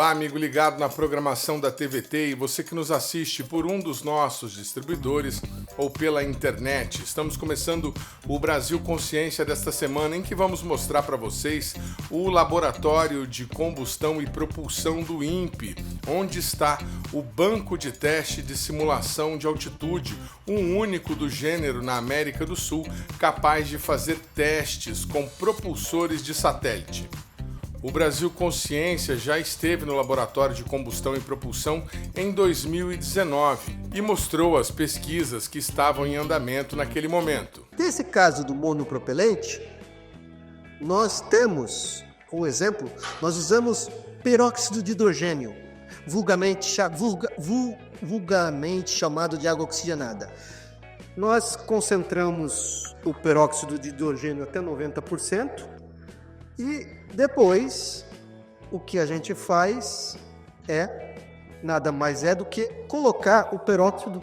Olá, amigo ligado na programação da TVT e você que nos assiste por um dos nossos distribuidores ou pela internet. Estamos começando o Brasil Consciência desta semana, em que vamos mostrar para vocês o Laboratório de Combustão e Propulsão do INPE, onde está o banco de teste de simulação de altitude, um único do gênero na América do Sul, capaz de fazer testes com propulsores de satélite. O Brasil Consciência já esteve no Laboratório de Combustão e Propulsão em 2019 e mostrou as pesquisas que estavam em andamento naquele momento. Nesse caso do monopropelente, nós temos, como exemplo, nós usamos peróxido de hidrogênio, vulgarmente chamado de água oxigenada. Nós concentramos o peróxido de hidrogênio até 90%, e depois, o que a gente faz nada mais é do que colocar o peróxido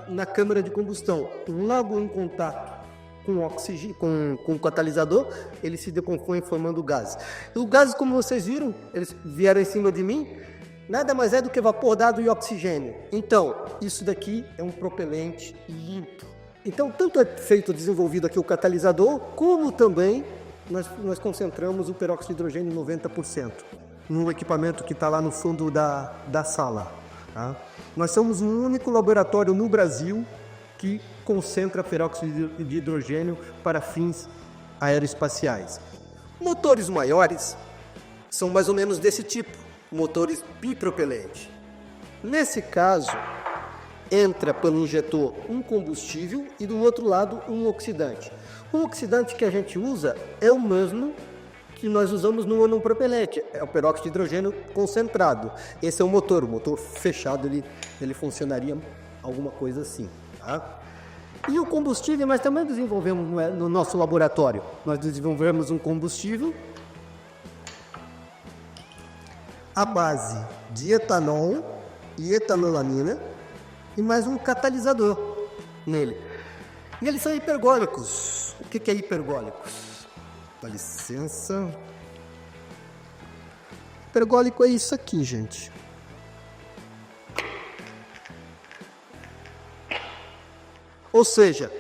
na câmara de combustão. Logo em contato com o oxigênio, com o catalisador, ele se decompõe formando gases. E os gases, como vocês viram, eles vieram em cima de mim, nada mais é do que vapor d'água e oxigênio. Então, isso daqui é um propelente limpo. Então, tanto é feito desenvolvido aqui o catalisador, como também nós concentramos o peróxido de hidrogênio em 90%, no equipamento que está lá no fundo da sala. Tá? Nós somos o único laboratório no Brasil que concentra peróxido de hidrogênio para fins aeroespaciais. Motores maiores são mais ou menos desse tipo, motores bipropelente. Nesse caso, entra pelo injetor um combustível e do outro lado um oxidante. O oxidante que a gente usa é o mesmo que nós usamos no monopropelente, é o peróxido de hidrogênio concentrado. Esse é o motor fechado, ele funcionaria alguma coisa assim. Tá? E o combustível nós também desenvolvemos no nosso laboratório. Nós desenvolvemos um combustível à base de etanol e etanolamina, e mais um catalisador nele. E eles são hipergólicos. O que é hipergólicos? Dá licença. Hipergólico é isso aqui, gente. Ou seja,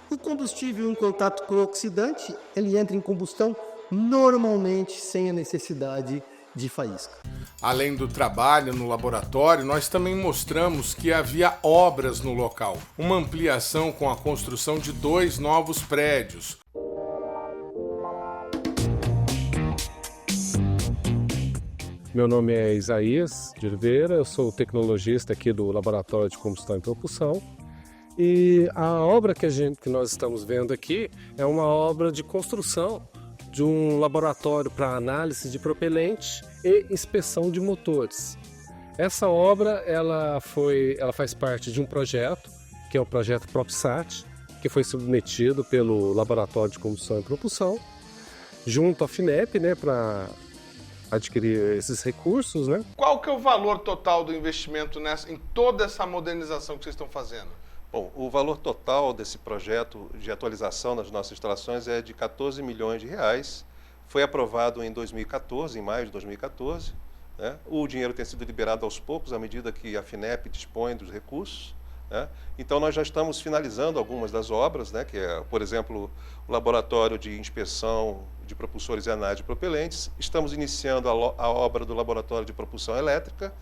o combustível em contato com o oxidante, ele entra em combustão normalmente sem a necessidade de faísca. Além do trabalho no laboratório, nós também mostramos que havia obras no local. Uma ampliação com a construção de 2 novos prédios. Meu nome é Isaías de Oliveira, eu sou tecnologista aqui do Laboratório de Combustão e Propulsão. E a obra que nós estamos vendo aqui é uma obra de construção de um laboratório para análise de propelente e inspeção de motores. Essa obra ela faz parte de um projeto, que é o projeto PropSat, que foi submetido pelo Laboratório de Combustão e Propulsão, junto à FINEP, para adquirir esses recursos. Qual que é o valor total do investimento em toda essa modernização que vocês estão fazendo? Bom, o valor total desse projeto de atualização das nossas instalações é de 14 milhões de reais. Foi aprovado em 2014, em maio de 2014. O dinheiro tem sido liberado aos poucos, à medida que a FINEP dispõe dos recursos. Então, nós já estamos finalizando algumas das obras, que é, por exemplo, o Laboratório de Inspeção de Propulsores e Análise de Propelentes. Estamos iniciando a obra do Laboratório de Propulsão Elétrica.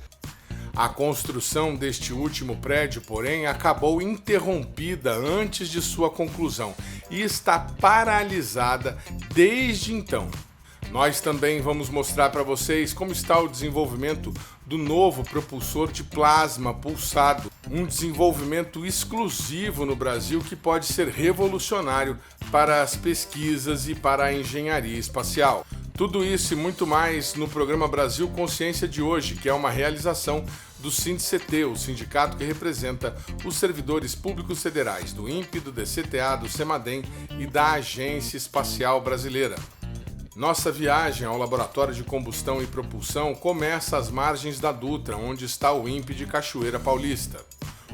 A construção deste último prédio, porém, acabou interrompida antes de sua conclusão e está paralisada desde então. Nós também vamos mostrar para vocês como está o desenvolvimento do novo propulsor de plasma pulsado, um desenvolvimento exclusivo no Brasil que pode ser revolucionário para as pesquisas e para a engenharia espacial. Tudo isso e muito mais no programa Brasil Consciência de hoje, que é uma realização do SINDCT, o sindicato que representa os servidores públicos federais do INPE, do DCTA, do CEMADEM e da Agência Espacial Brasileira. Nossa viagem ao Laboratório de Combustão e Propulsão começa às margens da Dutra, onde está o INPE de Cachoeira Paulista.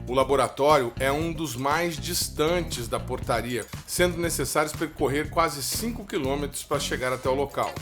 O laboratório é um dos mais distantes da portaria, sendo necessário percorrer quase 5 quilômetros para chegar até o local.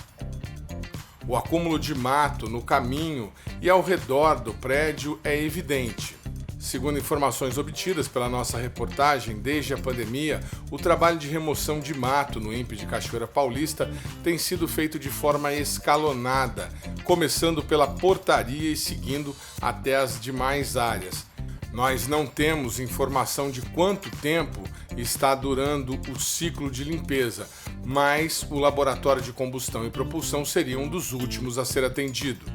O acúmulo de mato no caminho e ao redor do prédio é evidente. Segundo informações obtidas pela nossa reportagem, desde a pandemia, o trabalho de remoção de mato no INPE de Cachoeira Paulista tem sido feito de forma escalonada, começando pela portaria e seguindo até as demais áreas. Nós não temos informação de quanto tempo está durando o ciclo de limpeza, mas o laboratório de combustão e propulsão seria um dos últimos a ser atendido.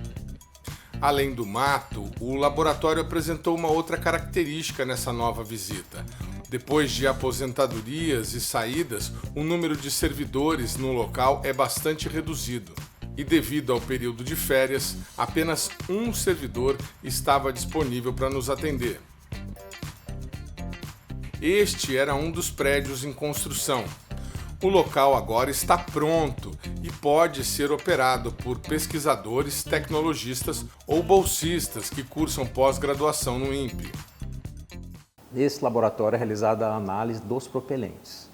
Além do mato, o laboratório apresentou uma outra característica nessa nova visita. Depois de aposentadorias e saídas, o número de servidores no local é bastante reduzido. E devido ao período de férias, apenas um servidor estava disponível para nos atender. Este era um dos prédios em construção. O local agora está pronto e pode ser operado por pesquisadores, tecnologistas ou bolsistas que cursam pós-graduação no INPE. Nesse laboratório é realizada a análise dos propelentes.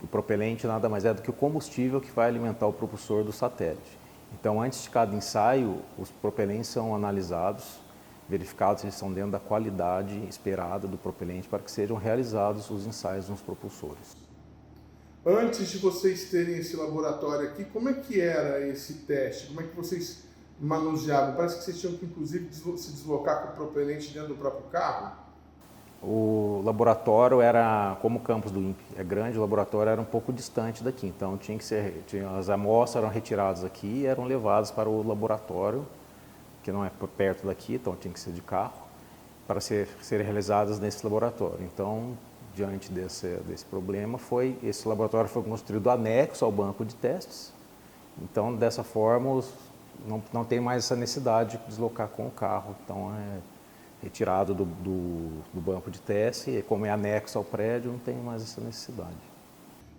O propelente nada mais é do que o combustível que vai alimentar o propulsor do satélite. Então, antes de cada ensaio, os propelentes são analisados, verificados se eles estão dentro da qualidade esperada do propelente para que sejam realizados os ensaios nos propulsores. Antes de vocês terem esse laboratório aqui, como é que era esse teste? Como é que vocês manuseavam? Parece que vocês tinham que, inclusive, se deslocar com o propelente dentro do próprio carro? O laboratório era, como o campus do INPE é grande, o laboratório era um pouco distante daqui, então as amostras eram retiradas aqui e eram levadas para o laboratório, que não é por perto daqui, então tinha que ser de carro, para serem realizadas nesse laboratório. Então, diante desse problema, esse laboratório foi construído anexo ao banco de testes. Então, dessa forma, não tem mais essa necessidade de deslocar com o carro. Então, é retirado do banco de teste, e como é anexo ao prédio, não tem mais essa necessidade.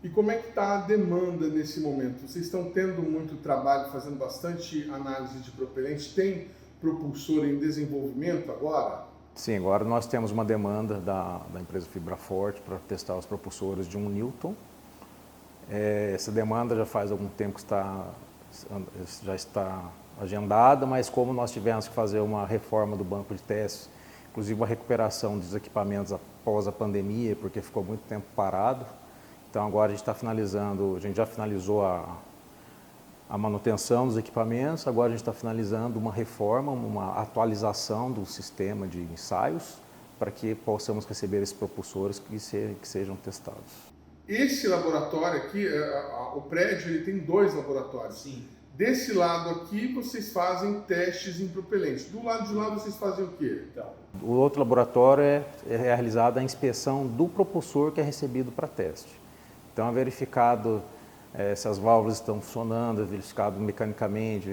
E como é que está a demanda nesse momento? Vocês estão tendo muito trabalho, fazendo bastante análise de propelente? Tem propulsor em desenvolvimento agora? Sim, agora nós temos uma demanda da empresa Fibraforte para testar os propulsores de 1 Newton. Essa demanda já faz algum tempo que já está agendada, mas como nós tivemos que fazer uma reforma do banco de testes, inclusive uma recuperação dos equipamentos após a pandemia, porque ficou muito tempo parado, então agora a gente já finalizou a manutenção dos equipamentos, agora a gente está finalizando uma reforma, uma atualização do sistema de ensaios para que possamos receber esses propulsores que sejam testados. Esse laboratório aqui, o prédio, ele tem 2 laboratórios. Sim. Desse lado aqui, vocês fazem testes em propelentes. Do lado de lá, vocês fazem o quê? Então, O outro laboratório é realizada a inspeção do propulsor que é recebido para teste. Então é verificado se as válvulas estão funcionando, é verificado mecanicamente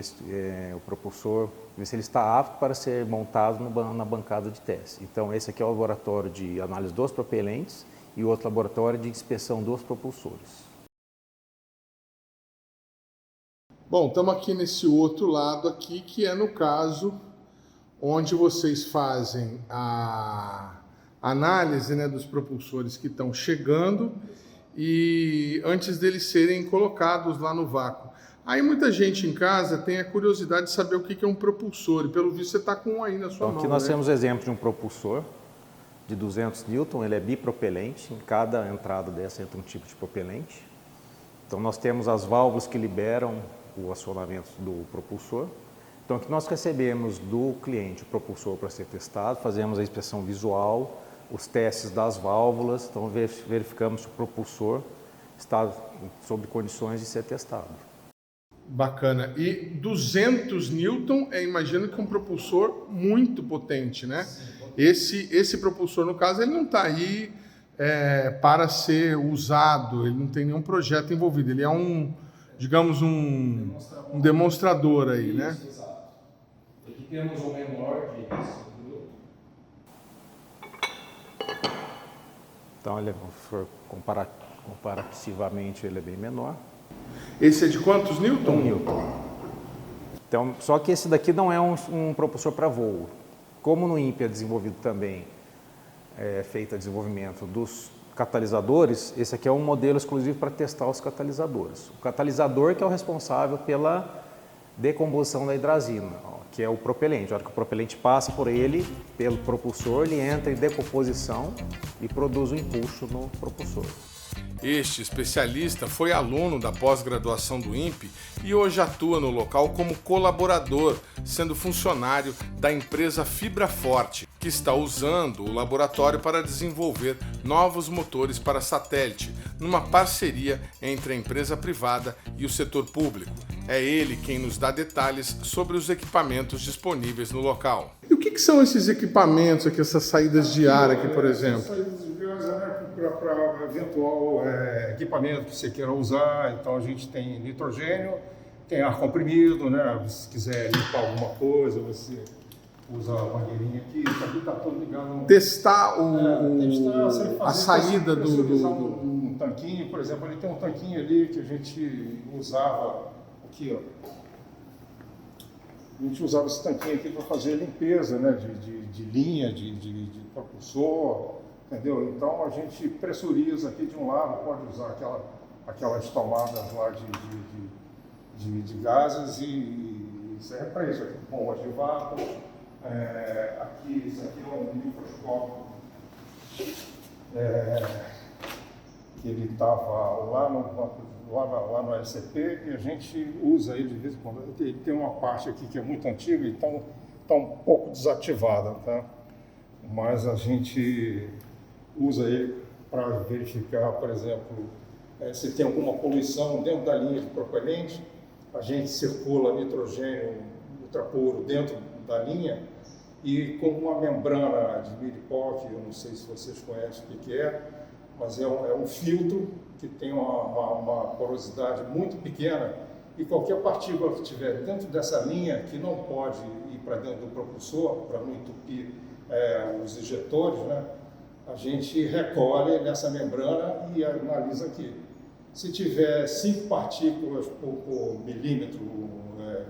o propulsor, ver se ele está apto para ser montado na bancada de teste. Então esse aqui é o laboratório de análise dos propelentes e o outro laboratório de inspeção dos propulsores. Bom, estamos aqui nesse outro lado aqui, que é no caso onde vocês fazem a análise, né, dos propulsores que estão chegando e antes deles serem colocados lá no vácuo. Aí muita gente em casa tem a curiosidade de saber o que é um propulsor, e pelo visto você está com um aí na sua Então, mão, aqui nós né? temos exemplo de um propulsor de 200 Newton, ele é bipropelente, em cada entrada dessa entra um tipo de propelente. Então nós temos as válvulas que liberam o acionamento do propulsor. Então aqui nós recebemos do cliente o propulsor para ser testado, fazemos a inspeção visual, os testes das válvulas, então verificamos se o propulsor está sob condições de ser testado. Bacana. E 200 Newton, imagino que é um propulsor muito potente, né? Esse propulsor, no caso, ele não está aí para ser usado, ele não tem nenhum projeto envolvido, ele é digamos, um demonstrador aí, né? Exato. Aqui temos o menor de 5 Newton. Então, ele, comparativamente, ele é bem menor. Esse é de quantos Newton? 1 Newton. Então, só que esse daqui não é um propulsor para voo. Como no INPE é desenvolvido também, feito o desenvolvimento dos catalisadores, esse aqui é um modelo exclusivo para testar os catalisadores. O catalisador que é o responsável pela decomposição da hidrazina, que é o propelente. A hora que o propelente passa por ele, pelo propulsor, ele entra em decomposição e produz um impulso no propulsor. Este especialista foi aluno da pós-graduação do INPE e hoje atua no local como colaborador, sendo funcionário da empresa Fibra Forte, que está usando o laboratório para desenvolver novos motores para satélite, numa parceria entre a empresa privada e o setor público. É ele quem nos dá detalhes sobre os equipamentos disponíveis no local. E o que são esses equipamentos aqui, essas saídas de ar aqui, por exemplo? Saídas de ar para eventual equipamento que você queira usar. Então a gente tem nitrogênio, tem ar comprimido, né? Se quiser limpar alguma coisa, você usa a mangueirinha aqui. Isso aqui está todo ligado no... Testar testar, a saída do... Um tanquinho, por exemplo, ali tem um tanquinho ali que a gente usava aqui, ó. A gente usava esse tanquinho aqui para fazer limpeza, né, de linha, de propulsor, entendeu? Então a gente pressuriza aqui de um lado, pode usar aquelas tomadas lá de gases e serve para isso. Aqui, bombas de vácuo, isso aqui é um microscópio que ele estava lá no LCP e a gente usa ele de vez em quando. Ele tem uma parte aqui que é muito antiga, então está um pouco desativada, tá? Mas a gente usa ele para verificar, por exemplo, se tem alguma poluição dentro da linha de propelente. A gente circula nitrogênio ultrapuro dentro da linha e com uma membrana de Milipol, que eu não sei se vocês conhecem o que é, mas é um filtro que tem uma porosidade muito pequena e qualquer partícula que estiver dentro dessa linha, que não pode ir para dentro do propulsor, para não entupir os injetores, né? A gente recolhe nessa membrana e analisa aqui. Se tiver 5 partículas por milímetro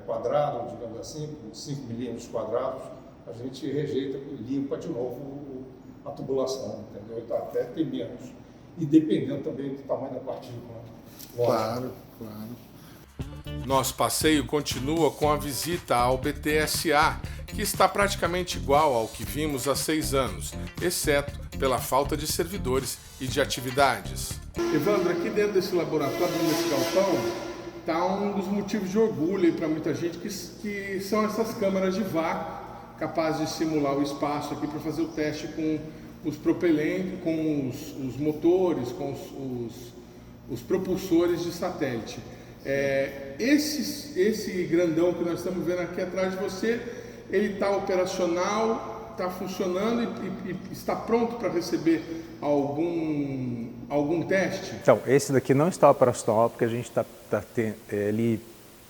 quadrado, digamos assim, 5 milímetros quadrados, a gente rejeita e limpa de novo a tubulação, entendeu? Então, até tem menos. E dependendo também do tamanho da partícula. Claro. Nosso passeio continua com a visita ao BTSA, que está praticamente igual ao que vimos há 6 anos, exceto pela falta de servidores e de atividades. Evandro, aqui dentro desse laboratório, dentro desse galpão, está um dos motivos de orgulho para muita gente, que são essas câmaras de vácuo, capazes de simular o espaço aqui para fazer o teste com os propelentes, com os motores, com os propulsores de satélite. Esse grandão que nós estamos vendo aqui atrás de você, ele está operacional, está funcionando e está pronto para receber algum teste? Então, esse daqui não está operacional porque a gente ele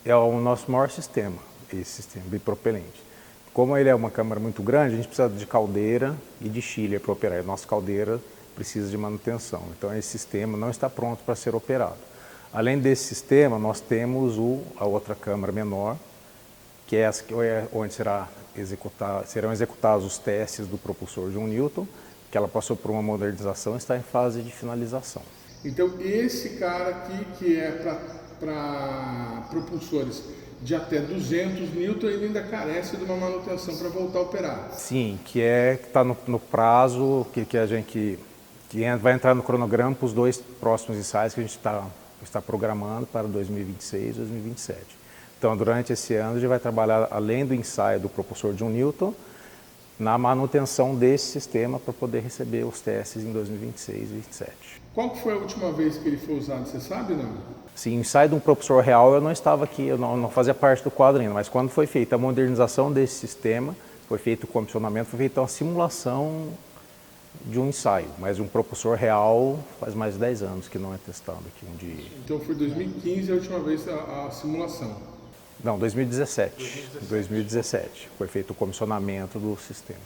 é o nosso maior sistema, esse sistema bipropelente. Como ele é uma câmara muito grande, a gente precisa de caldeira e de chiller para operar. A nossa caldeira precisa de manutenção. Então, esse sistema não está pronto para ser operado. Além desse sistema, nós temos a outra câmara menor, que é onde serão executados os testes do propulsor de 1 Newton, que ela passou por uma modernização e está em fase de finalização. Então, esse cara aqui, que é para propulsores de até 200 Newton, ele ainda carece de uma manutenção para voltar a operar. Sim, que está no prazo que a gente vai entrar no cronograma para os 2 próximos ensaios que a gente está programando para 2026 e 2027. Então, durante esse ano, a gente vai trabalhar, além do ensaio do propulsor de 1 Newton, na manutenção desse sistema para poder receber os testes em 2026 e 2027. Qual foi a última vez que ele foi usado, você sabe, não? Sim, o ensaio de um propulsor real eu não estava aqui, eu não fazia parte do quadro ainda, mas quando foi feita a modernização desse sistema, foi feito o comissionamento, foi feita uma simulação de um ensaio, mas um propulsor real faz mais de 10 anos que não é testado aqui um dia. Então foi 2015 a última vez a simulação? Não, 2017. 2017 foi feito o comissionamento do sistema.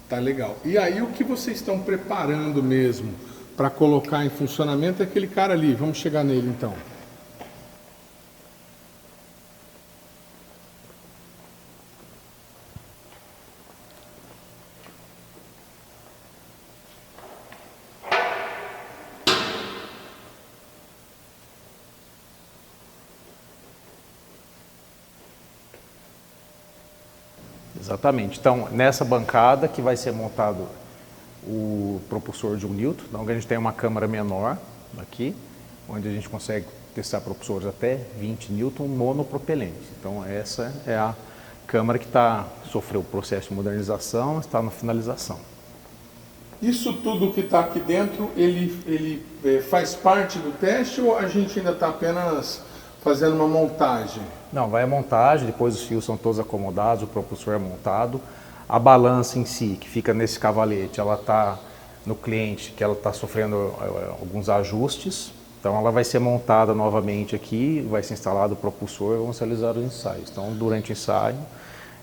Tá legal. E aí o que vocês estão preparando mesmo para colocar em funcionamento é aquele cara ali. Vamos chegar nele então. Exatamente. Então, nessa bancada que vai ser montado o propulsor de 1 Newton, então a gente tem uma câmara menor aqui, onde a gente consegue testar propulsores até 20 Newton monopropelente. Então, essa é a câmara que sofreu o processo de modernização, está na finalização. Isso tudo que está aqui dentro, ele faz parte do teste ou a gente ainda está apenas fazendo uma montagem? Não, vai a montagem, depois os fios são todos acomodados, o propulsor é montado. A balança em si, que fica nesse cavalete, ela está no cliente, que ela está sofrendo alguns ajustes. Então ela vai ser montada novamente aqui, vai ser instalado o propulsor e vamos realizar os ensaios. Então durante o ensaio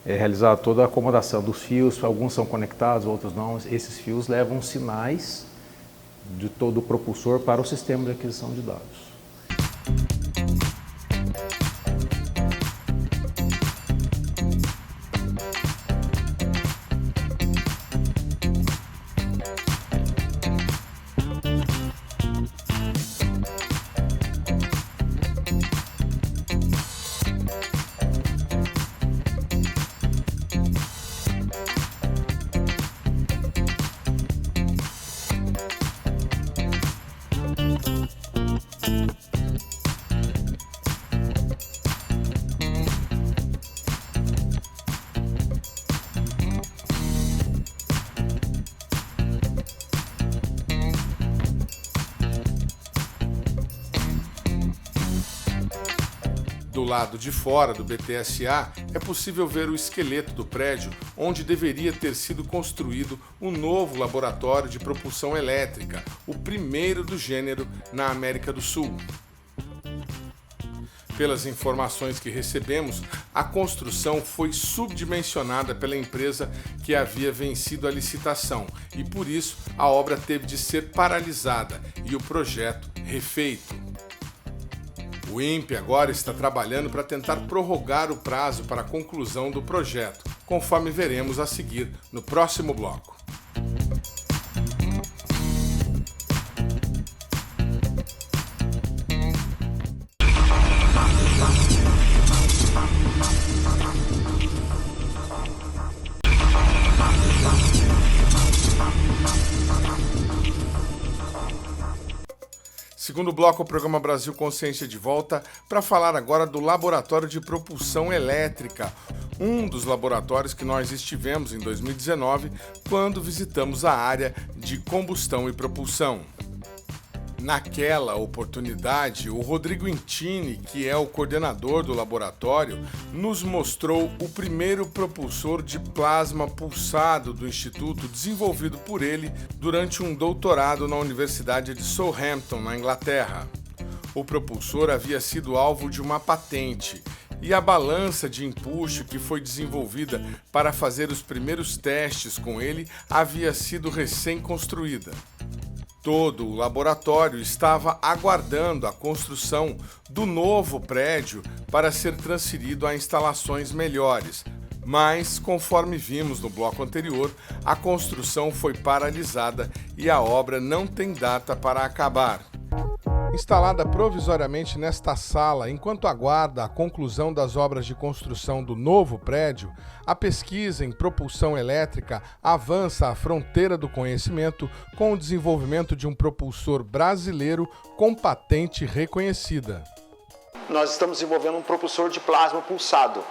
é realizada toda a acomodação dos fios, alguns são conectados, outros não. Esses fios levam sinais de todo o propulsor para o sistema de aquisição de dados. Do lado de fora do BTSA é possível ver o esqueleto do prédio onde deveria ter sido construído um novo laboratório de propulsão elétrica, o primeiro do gênero na América do Sul. Pelas informações que recebemos, a construção foi subdimensionada pela empresa que havia vencido a licitação e, por isso, a obra teve de ser paralisada e o projeto refeito. O INPE agora está trabalhando para tentar prorrogar o prazo para a conclusão do projeto, conforme veremos a seguir no próximo bloco. Segundo bloco, o programa Brasil Consciência de volta para falar agora do Laboratório de Propulsão Elétrica, um dos laboratórios que nós estivemos em 2019 quando visitamos a área de combustão e propulsão. Naquela oportunidade, o Rodrigo Intini, que é o coordenador do laboratório, nos mostrou o primeiro propulsor de plasma pulsado do Instituto, desenvolvido por ele durante um doutorado na Universidade de Southampton, na Inglaterra. O propulsor havia sido alvo de uma patente e a balança de empuxo que foi desenvolvida para fazer os primeiros testes com ele havia sido recém-construída. Todo o laboratório estava aguardando a construção do novo prédio para ser transferido a instalações melhores, mas, conforme vimos no bloco anterior, a construção foi paralisada e a obra não tem data para acabar. Instalada provisoriamente nesta sala, enquanto aguarda a conclusão das obras de construção do novo prédio, a pesquisa em propulsão elétrica avança à fronteira do conhecimento com o desenvolvimento de um propulsor brasileiro com patente reconhecida. Nós estamos desenvolvendo um propulsor de plasma pulsado,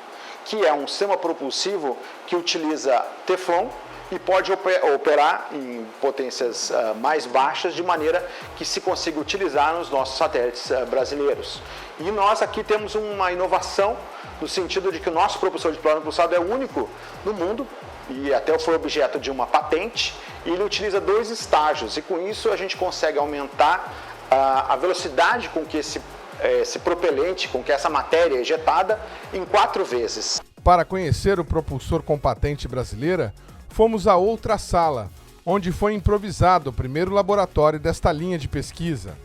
que é um sistema propulsivo que utiliza Teflon e pode operar em potências mais baixas, de maneira que se consiga utilizar nos nossos satélites brasileiros. E nós aqui temos uma inovação no sentido de que o nosso propulsor de plasma pulsado é o único no mundo, e até foi objeto de uma patente, e ele utiliza 2 estágios, e com isso a gente consegue aumentar a velocidade com que esse propelente, com que essa matéria é ejetada, em 4 vezes. Para conhecer o propulsor com patente brasileira, fomos a outra sala, onde foi improvisado o primeiro laboratório desta linha de pesquisa.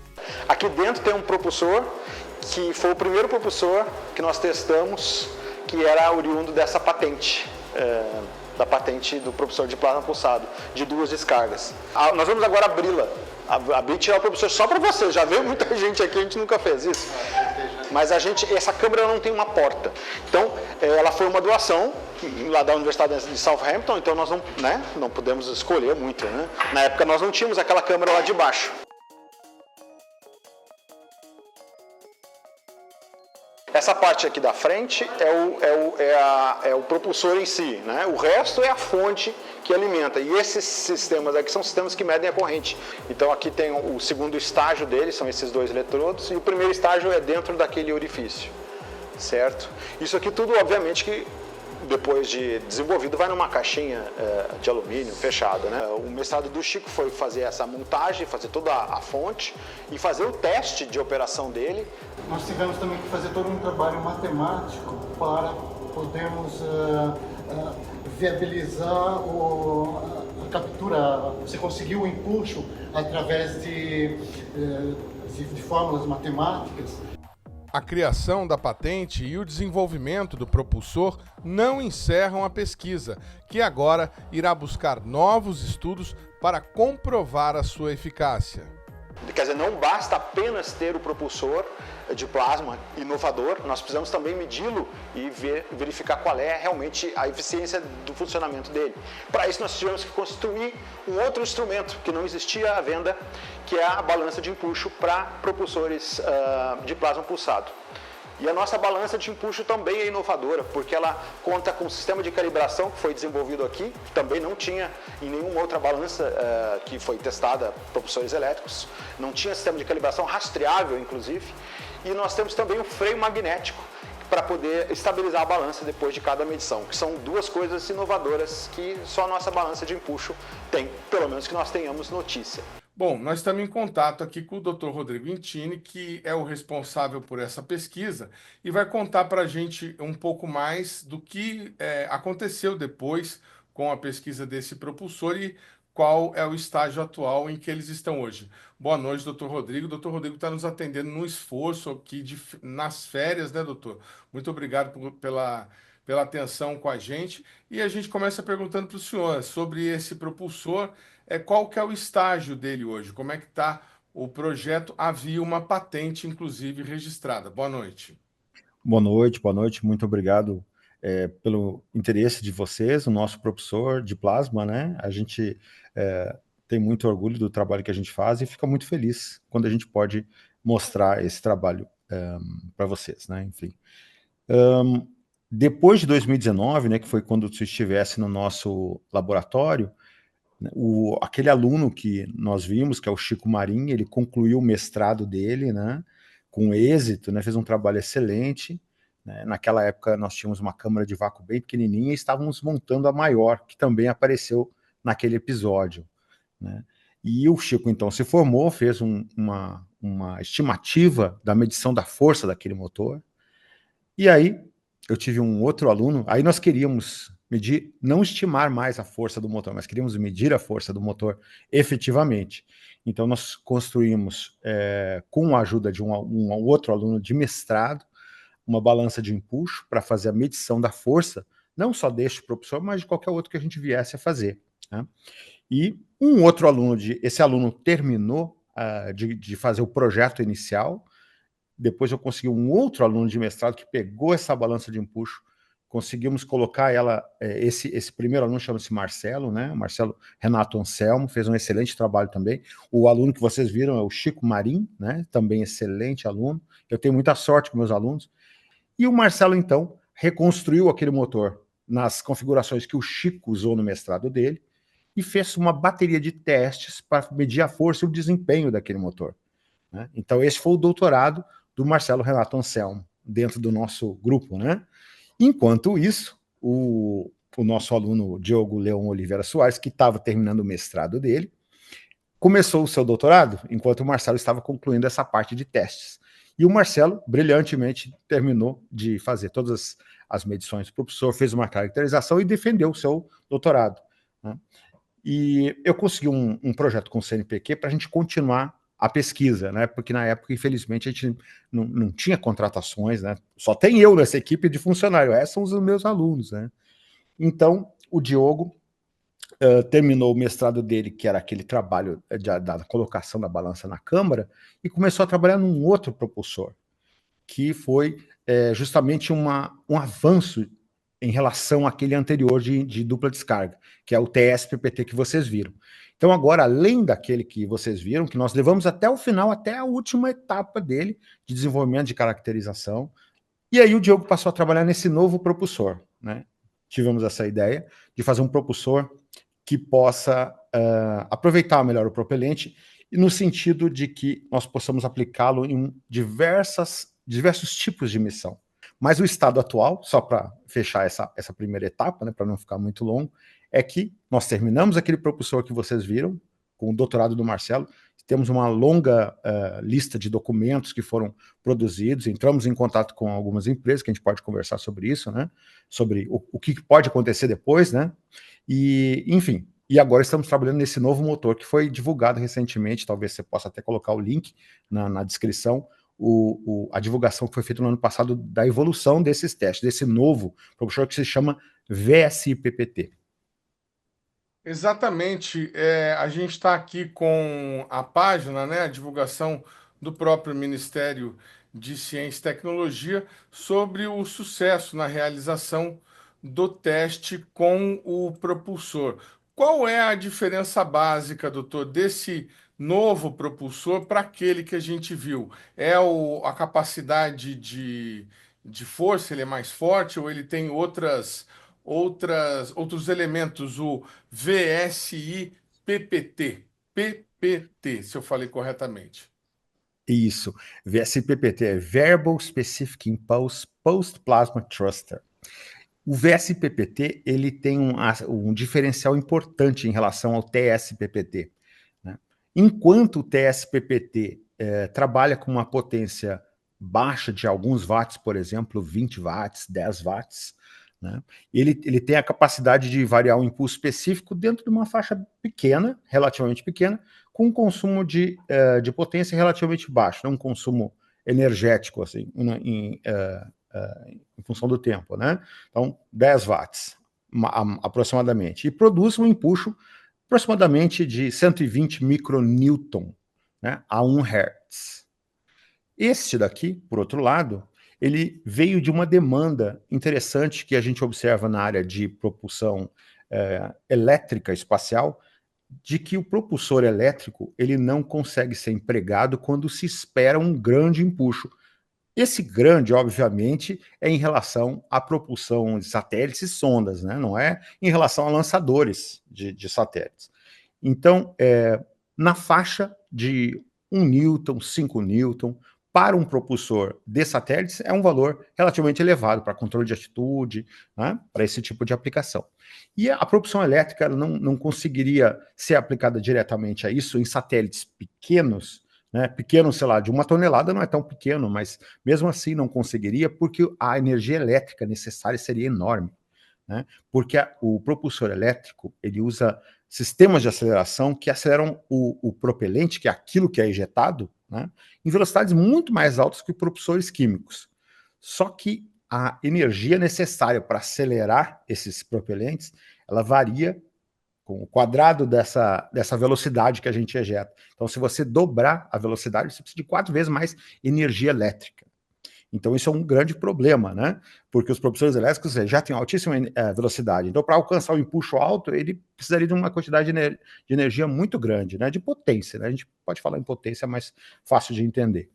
Aqui dentro tem um propulsor, que foi o primeiro propulsor que nós testamos, que era oriundo dessa patente, da patente do propulsor de plasma pulsado, de 2 descargas. Nós vamos agora abri-la, abrir e tirar o propulsor só para vocês. Já veio muita gente aqui, a gente nunca fez isso. Mas essa câmera não tem uma porta. Então, ela foi uma doação lá da Universidade de Southampton, então nós não podemos escolher muito, né? Na época nós não tínhamos aquela câmera lá de baixo. Essa parte aqui da frente é o propulsor em si, né? O resto é a fonte que alimenta. E esses sistemas aqui são sistemas que medem a corrente. Então aqui tem o segundo estágio dele, são esses 2 eletrodos, e o primeiro estágio é dentro daquele orifício, certo? Isso aqui tudo, obviamente, que depois de desenvolvido, vai numa caixinha de alumínio fechada, né? O mestrado do Chico foi fazer essa montagem, fazer toda a fonte e fazer o teste de operação dele. Nós tivemos também que fazer todo um trabalho matemático para podermos viabilizar a captura. Você conseguiu o empuxo através de fórmulas matemáticas. A criação da patente e o desenvolvimento do propulsor não encerram a pesquisa, que agora irá buscar novos estudos para comprovar a sua eficácia. Quer dizer, não basta apenas ter o propulsor de plasma inovador, nós precisamos também medi-lo e verificar qual é realmente a eficiência do funcionamento dele. Para isso nós tivemos que construir um outro instrumento que não existia à venda, que é a balança de empuxo para propulsores de plasma pulsado. E a nossa balança de empuxo também é inovadora, porque ela conta com um sistema de calibração que foi desenvolvido aqui, que também não tinha em nenhuma outra balança que foi testada propulsores elétricos, não tinha sistema de calibração rastreável, inclusive, e nós temos também um freio magnético para poder estabilizar a balança depois de cada medição, que são 2 coisas inovadoras que só a nossa balança de empuxo tem, pelo menos que nós tenhamos notícia. Bom, nós estamos em contato aqui com o Dr. Rodrigo Intini, que é o responsável por essa pesquisa, e vai contar para a gente um pouco mais do que aconteceu depois com a pesquisa desse propulsor e qual é o estágio atual em que eles estão hoje. Boa noite, doutor Rodrigo. O Dr. Rodrigo está nos atendendo num esforço aqui nas férias, né, doutor? Muito obrigado pela atenção com a gente. E a gente começa perguntando para o senhor sobre esse propulsor, qual que é o estágio dele hoje? Como é que está o projeto? Havia uma patente, inclusive, registrada. Boa noite. Boa noite. Muito obrigado pelo interesse de vocês, o nosso propulsor de plasma, né? A gente tem muito orgulho do trabalho que a gente faz e fica muito feliz quando a gente pode mostrar esse trabalho para vocês, né? Enfim. Depois de 2019, né, que foi quando você estivesse no nosso laboratório, aquele aluno que nós vimos, que é o Chico Marim, ele concluiu o mestrado dele, né, com êxito, né, fez um trabalho excelente, né. Naquela época nós tínhamos uma câmara de vácuo bem pequenininha e estávamos montando a maior, que também apareceu naquele episódio, né. E o Chico então se formou, fez uma estimativa da medição da força daquele motor, e aí eu tive um outro aluno, aí nós queríamos medir, não estimar mais a força do motor, mas queríamos medir a força do motor efetivamente. Então nós construímos, com a ajuda de um outro aluno de mestrado, uma balança de empuxo para fazer a medição da força, não só deste propulsor, mas de qualquer outro que a gente viesse a fazer, né? E um outro aluno, esse aluno terminou de fazer o projeto inicial. Depois eu consegui um outro aluno de mestrado que pegou essa balança de empuxo, conseguimos colocar ela, esse primeiro aluno chama-se Marcelo, né? Marcelo Renato Anselmo, fez um excelente trabalho também. O aluno que vocês viram é o Chico Marim, né? Também excelente aluno. Eu tenho muita sorte com meus alunos. E o Marcelo, então, reconstruiu aquele motor nas configurações que o Chico usou no mestrado dele e fez uma bateria de testes para medir a força e o desempenho daquele motor, né? Então esse foi o doutorado do Marcelo Renato Anselmo, dentro do nosso grupo, né? Enquanto isso, o nosso aluno Diogo Leão Oliveira Soares, que estava terminando o mestrado dele, começou o seu doutorado, enquanto o Marcelo estava concluindo essa parte de testes. E o Marcelo, brilhantemente, terminou de fazer todas as medições do propulsor, fez uma caracterização e defendeu o seu doutorado, né? E eu consegui um projeto com o CNPq para a gente continuar a pesquisa, né? Porque na época, infelizmente, a gente não tinha contratações, né? Só tem eu nessa equipe de funcionário, esses são os meus alunos, né? Então, o Diogo terminou o mestrado dele, que era aquele trabalho da colocação da balança na câmara, e começou a trabalhar num outro propulsor, que foi justamente um avanço em relação àquele anterior de dupla descarga, que é o TS-PPT que vocês viram. Então agora, além daquele que vocês viram, que nós levamos até o final, até a última etapa dele, de desenvolvimento de caracterização, e aí o Diogo passou a trabalhar nesse novo propulsor, né? Tivemos essa ideia de fazer um propulsor que possa aproveitar melhor o propelente, e no sentido de que nós possamos aplicá-lo em diversos tipos de missão. Mas o estado atual, só para fechar essa primeira etapa, né, para não ficar muito longo, é que nós terminamos aquele propulsor que vocês viram, com o doutorado do Marcelo, temos uma longa lista de documentos que foram produzidos, entramos em contato com algumas empresas, que a gente pode conversar sobre isso, né, sobre o que pode acontecer depois, né, e, enfim, e agora estamos trabalhando nesse novo motor, que foi divulgado recentemente, talvez você possa até colocar o link na descrição, a divulgação que foi feita no ano passado da evolução desses testes, desse novo propulsor que se chama VSI-PPT. Exatamente. A gente está aqui com a página, né, a divulgação do próprio Ministério de Ciência e Tecnologia sobre o sucesso na realização do teste com o propulsor. Qual é a diferença básica, doutor, desse novo propulsor para aquele que a gente viu? É a capacidade de força, ele é mais forte ou ele tem outros elementos, o VSI PPT, se eu falei corretamente. Isso, VSI-PPT é Variable Specific Impulse Post Plasma Thruster. O VSI-PPT ele tem um diferencial importante em relação ao TS-PPT, né? Enquanto o TS-PPT trabalha com uma potência baixa de alguns watts, por exemplo, 20 watts, 10 watts, né? Ele tem a capacidade de variar um impulso específico dentro de uma faixa pequena, relativamente pequena, com um consumo de potência relativamente baixo, não um consumo energético, assim, em função do tempo, né? Então, 10 watts, aproximadamente, e produz um empuxo aproximadamente de 120 micronewton, né, a 1 Hz. Este daqui, por outro lado, ele veio de uma demanda interessante que a gente observa na área de propulsão elétrica espacial, de que o propulsor elétrico ele não consegue ser empregado quando se espera um grande empuxo. Esse grande, obviamente, é em relação à propulsão de satélites e sondas, né? Não é em relação a lançadores de satélites. Então, na faixa de 1 newton, 5 newton, para um propulsor de satélites, é um valor relativamente elevado para controle de altitude, né? Para esse tipo de aplicação. E a propulsão elétrica não conseguiria ser aplicada diretamente a isso em satélites pequenos, né? Pequeno, sei lá, de 1 tonelada não é tão pequeno, mas mesmo assim não conseguiria, porque a energia elétrica necessária seria enorme, né? Porque o propulsor elétrico, ele usa sistemas de aceleração que aceleram o propelente, que é aquilo que é ejetado, né, em velocidades muito mais altas que propulsores químicos. Só que a energia necessária para acelerar esses propelentes, ela varia com o quadrado dessa velocidade que a gente ejeta. Então, se você dobrar a velocidade, você precisa de 4 vezes mais energia elétrica. Então, isso é um grande problema, né? Porque os propulsores elétricos já têm altíssima velocidade. Então, para alcançar o empuxo alto, ele precisaria de uma quantidade de energia muito grande, né? De potência, né? A gente pode falar em potência, mais fácil de entender.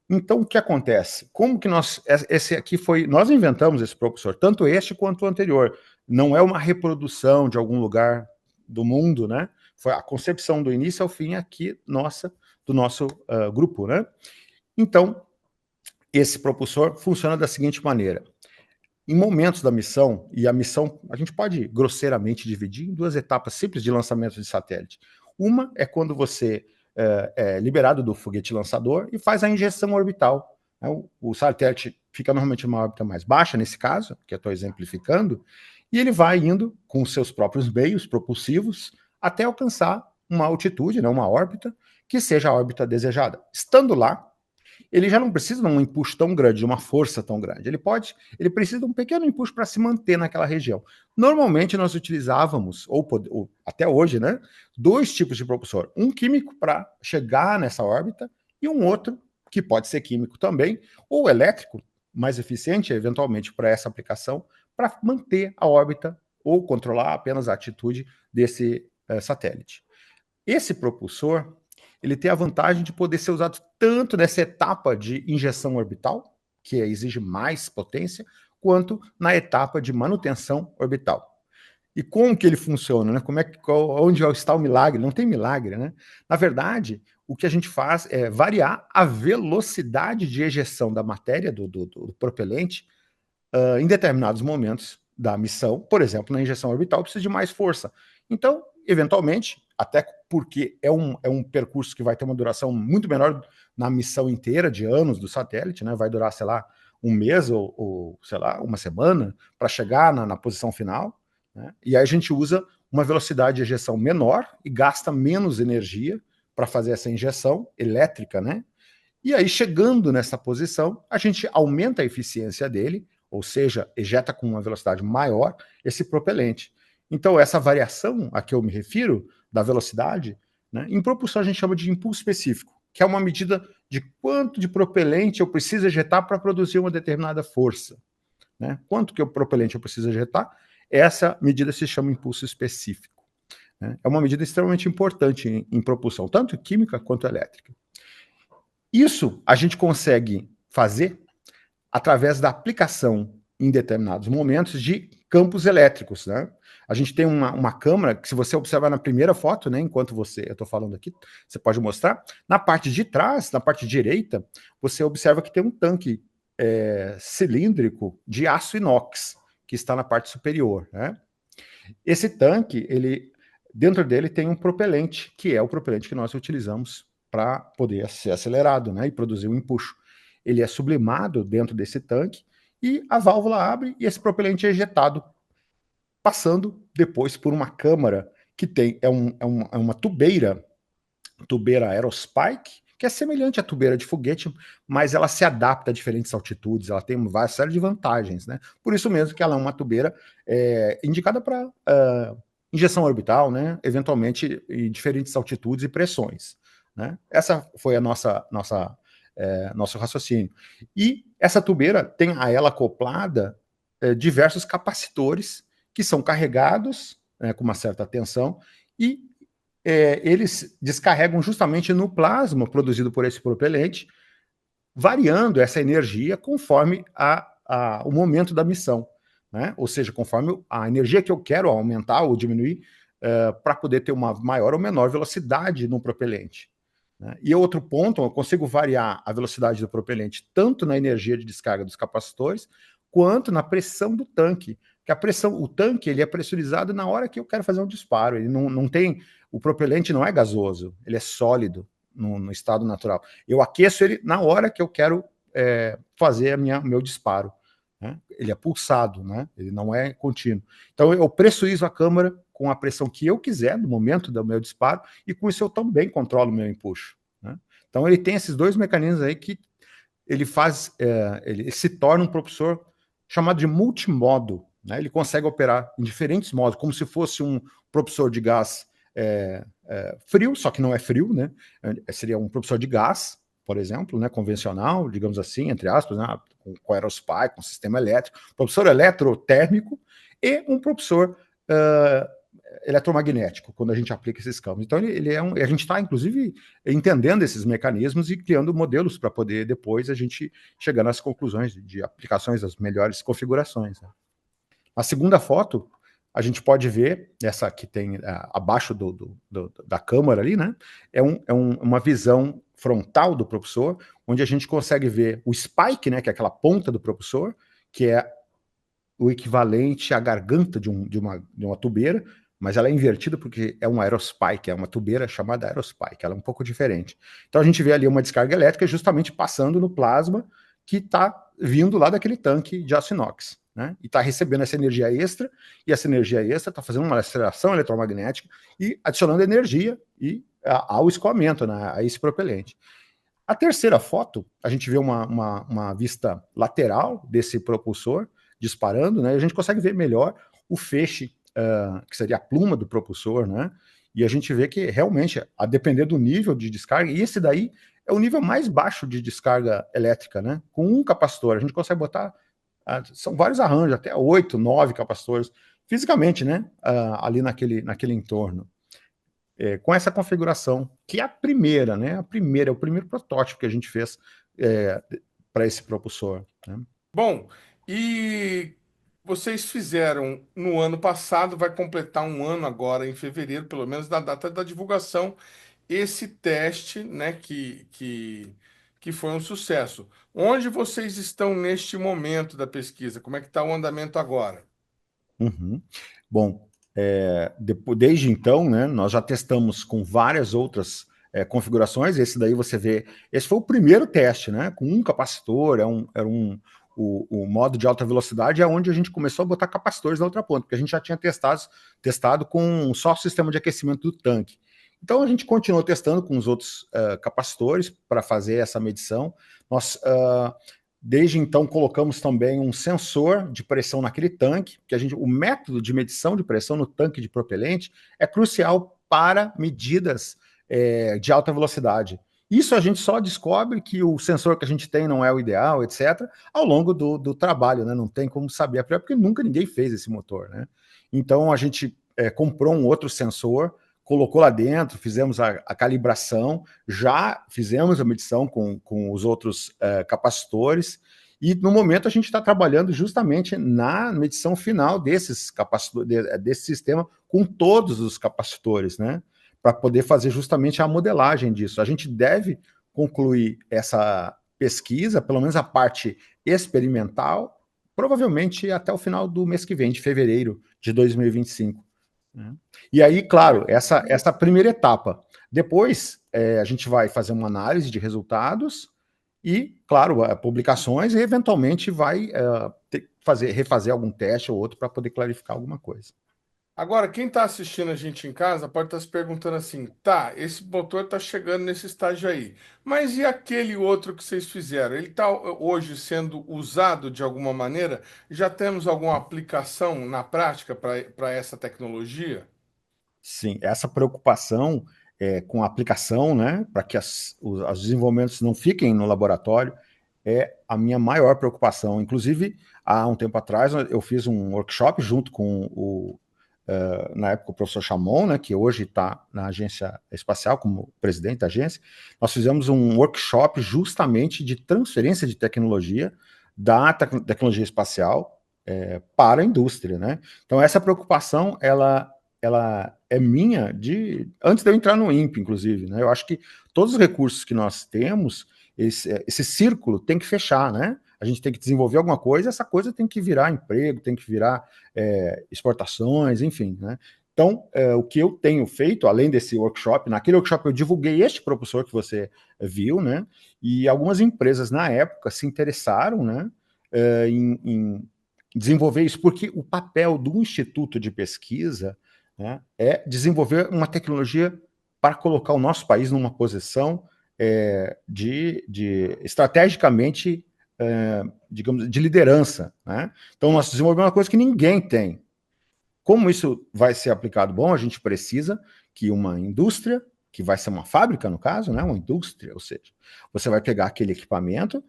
Então, o que acontece? Como que nós inventamos esse propulsor, tanto este quanto o anterior. Não é uma reprodução de algum lugar do mundo, né? Foi a concepção do início ao fim aqui do nosso grupo, né? Então, esse propulsor funciona da seguinte maneira. Em momentos da missão, e a missão a gente pode grosseiramente dividir em 2 etapas simples de lançamento de satélite. Uma é quando você é liberado do foguete lançador e faz a injeção orbital, né? O satélite fica normalmente em uma órbita mais baixa, nesse caso, que eu estou exemplificando, e ele vai indo com os seus próprios meios propulsivos até alcançar uma altitude, né, uma órbita, que seja a órbita desejada. Estando lá, ele já não precisa de um empuxo tão grande, de uma força tão grande. Ele precisa de um pequeno empuxo para se manter naquela região. Normalmente nós utilizávamos, ou até hoje, né, 2 tipos de propulsor. Um químico para chegar nessa órbita e um outro, que pode ser químico também, ou elétrico, mais eficiente, eventualmente, para essa aplicação, para manter a órbita ou controlar apenas a atitude desse satélite. Esse propulsor, ele tem a vantagem de poder ser usado tanto nessa etapa de injeção orbital, que exige mais potência, quanto na etapa de manutenção orbital. E como que ele funciona, né? Onde está o milagre? Não tem milagre, né? Na verdade, o que a gente faz é variar a velocidade de ejeção da matéria do propelente em determinados momentos da missão. Por exemplo, na injeção orbital precisa de mais força. Então, eventualmente, até porque é um percurso que vai ter uma duração muito menor na missão inteira de anos do satélite, né? Vai durar, sei lá, um mês ou sei lá, uma semana para chegar na posição final, né? E aí a gente usa uma velocidade de ejeção menor e gasta menos energia para fazer essa injeção elétrica, né? E aí, chegando nessa posição, a gente aumenta a eficiência dele, ou seja, ejeta com uma velocidade maior esse propelente. Então, essa variação a que eu me refiro, da velocidade, né, em propulsão a gente chama de impulso específico, que é uma medida de quanto de propelente eu preciso ejetar para produzir uma determinada força, né? Quanto que o propelente eu preciso ejetar, essa medida se chama impulso específico, né? É uma medida extremamente importante em propulsão, tanto química quanto elétrica. Isso a gente consegue fazer através da aplicação, em determinados momentos, de campos elétricos, né? A gente tem uma câmara que, se você observar na primeira foto, né, enquanto eu estou falando aqui, você pode mostrar, na parte de trás, na parte direita, você observa que tem um tanque cilíndrico de aço inox, que está na parte superior, né? Esse tanque, dentro dele tem um propelente, que é o propelente que nós utilizamos para poder ser acelerado, né, e produzir um empuxo. Ele é sublimado dentro desse tanque e a válvula abre e esse propelente é ejetado, passando depois por uma câmara que é uma tubeira aerospike, que é semelhante à tubeira de foguete, mas ela se adapta a diferentes altitudes, ela tem uma série de vantagens, né? Por isso mesmo que ela é uma tubeira indicada para injeção orbital, né? Eventualmente em diferentes altitudes e pressões, né? Essa foi a nosso raciocínio. E essa tubeira tem a ela acoplada diversos capacitores que são carregados com uma certa tensão e eles descarregam justamente no plasma produzido por esse propelente, variando essa energia conforme o momento da missão, né? Ou seja, conforme a energia que eu quero aumentar ou diminuir para poder ter uma maior ou menor velocidade no propelente, né? E outro ponto, eu consigo variar a velocidade do propelente tanto na energia de descarga dos capacitores quanto na pressão do tanque. Porque o tanque ele é pressurizado na hora que eu quero fazer um disparo. Ele não tem, o propelente não é gasoso, ele é sólido no estado natural. Eu aqueço ele na hora que eu quero fazer meu disparo, né? Ele é pulsado, né? Ele não é contínuo. Então eu pressurizo a câmara com a pressão que eu quiser no momento do meu disparo e com isso eu também controlo o meu empuxo, né? Então ele tem esses dois mecanismos aí que ele se torna um propulsor chamado de multimodo, né? Ele consegue operar em diferentes modos, como se fosse um propulsor de gás frio, só que não é frio, né? Seria um propulsor de gás, por exemplo, né? Convencional, digamos assim, entre aspas, né? Com aerospike, com sistema elétrico, propulsor eletrotérmico e um propulsor eletromagnético, quando a gente aplica esses campos. Então, a gente está, inclusive, entendendo esses mecanismos e criando modelos para poder, depois, a gente chegar nas conclusões de aplicações das melhores configurações, né? A segunda foto, a gente pode ver, essa que tem abaixo da câmara ali, né? Uma visão frontal do propulsor, onde a gente consegue ver o spike, né? Que é aquela ponta do propulsor, que é o equivalente à garganta de uma tubeira, mas ela é invertida porque é um aerospike, é uma tubeira chamada aerospike, ela é um pouco diferente. Então a gente vê ali uma descarga elétrica justamente passando no plasma que está vindo lá daquele tanque de aço inox, né? E está recebendo essa energia extra, e essa energia extra está fazendo uma aceleração eletromagnética e adicionando energia ao escoamento, né, a esse propelente. A terceira foto, a gente vê uma vista lateral desse propulsor disparando, né? E a gente consegue ver melhor o feixe, que seria a pluma do propulsor, né? E a gente vê que realmente, a depender do nível de descarga, e esse daí é o nível mais baixo de descarga elétrica, né? Com um capacitor, a gente consegue botar São vários arranjos, até 8, 9 capacitores, fisicamente, né? Ali naquele entorno. Com essa configuração, que é a primeira, né? É o primeiro protótipo que a gente fez para esse propulsor. Né? Bom, e vocês fizeram no ano passado, vai completar um ano agora, em fevereiro, pelo menos, da data da divulgação, esse teste, né, que foi um sucesso. Onde vocês estão neste momento da pesquisa? Como é que está o andamento agora? Uhum. Bom, desde então, né, nós já testamos com várias outras configurações. Esse daí você vê, esse foi o primeiro teste, né, com um capacitor, o modo de alta velocidade é onde a gente começou a botar capacitores na outra ponta, porque a gente já tinha testado com só o sistema de aquecimento do tanque. Então a gente continuou testando com os outros capacitores para fazer essa medição. Nós desde então colocamos também um sensor de pressão naquele tanque, que o método de medição de pressão no tanque de propelente é crucial para medidas de alta velocidade. Isso a gente só descobre que o sensor que a gente tem não é o ideal, etc., ao longo do trabalho, né? Não tem como saber a priori, porque nunca ninguém fez esse motor, né? Então a gente comprou um outro sensor, colocou lá dentro, fizemos a calibração, já fizemos a medição com os outros capacitores, e no momento a gente está trabalhando justamente na medição final desse sistema com todos os capacitores, né? Para poder fazer justamente a modelagem disso. A gente deve concluir essa pesquisa, pelo menos a parte experimental, provavelmente até o final do mês que vem, de fevereiro de 2025. Né? E aí, claro, essa primeira etapa. Depois, a gente vai fazer uma análise de resultados e, claro, publicações, e eventualmente vai refazer algum teste ou outro para poder clarificar alguma coisa. Agora, quem está assistindo a gente em casa pode estar se perguntando assim, tá, esse motor está chegando nesse estágio aí, mas e aquele outro que vocês fizeram? Ele está hoje sendo usado de alguma maneira? Já temos alguma aplicação na prática para essa tecnologia? Sim, essa preocupação com a aplicação, né, para que os desenvolvimentos não fiquem no laboratório, é a minha maior preocupação. Inclusive, há um tempo atrás, eu fiz um workshop junto com na época, o professor Chamon, né, que hoje está na agência espacial como presidente da agência. Nós fizemos um workshop justamente de transferência de tecnologia da tecnologia espacial para a indústria, né? Então, essa preocupação, ela é minha antes de eu entrar no INPE, inclusive, né? Eu acho que todos os recursos que nós temos, esse círculo tem que fechar, né? A gente tem que desenvolver alguma coisa, essa coisa tem que virar emprego, tem que virar exportações, enfim, né? Então, o que eu tenho feito, além desse workshop, naquele workshop eu divulguei este propulsor que você viu, né? E algumas empresas, na época, se interessaram, né, em desenvolver isso, porque o papel do Instituto de Pesquisa, né, é desenvolver uma tecnologia para colocar o nosso país numa posição estrategicamente, digamos, de liderança, né? Então, nós desenvolvemos uma coisa que ninguém tem. Como isso vai ser aplicado? Bom, a gente precisa que uma indústria, que vai ser uma fábrica, no caso, né? Uma indústria, ou seja, você vai pegar aquele equipamento,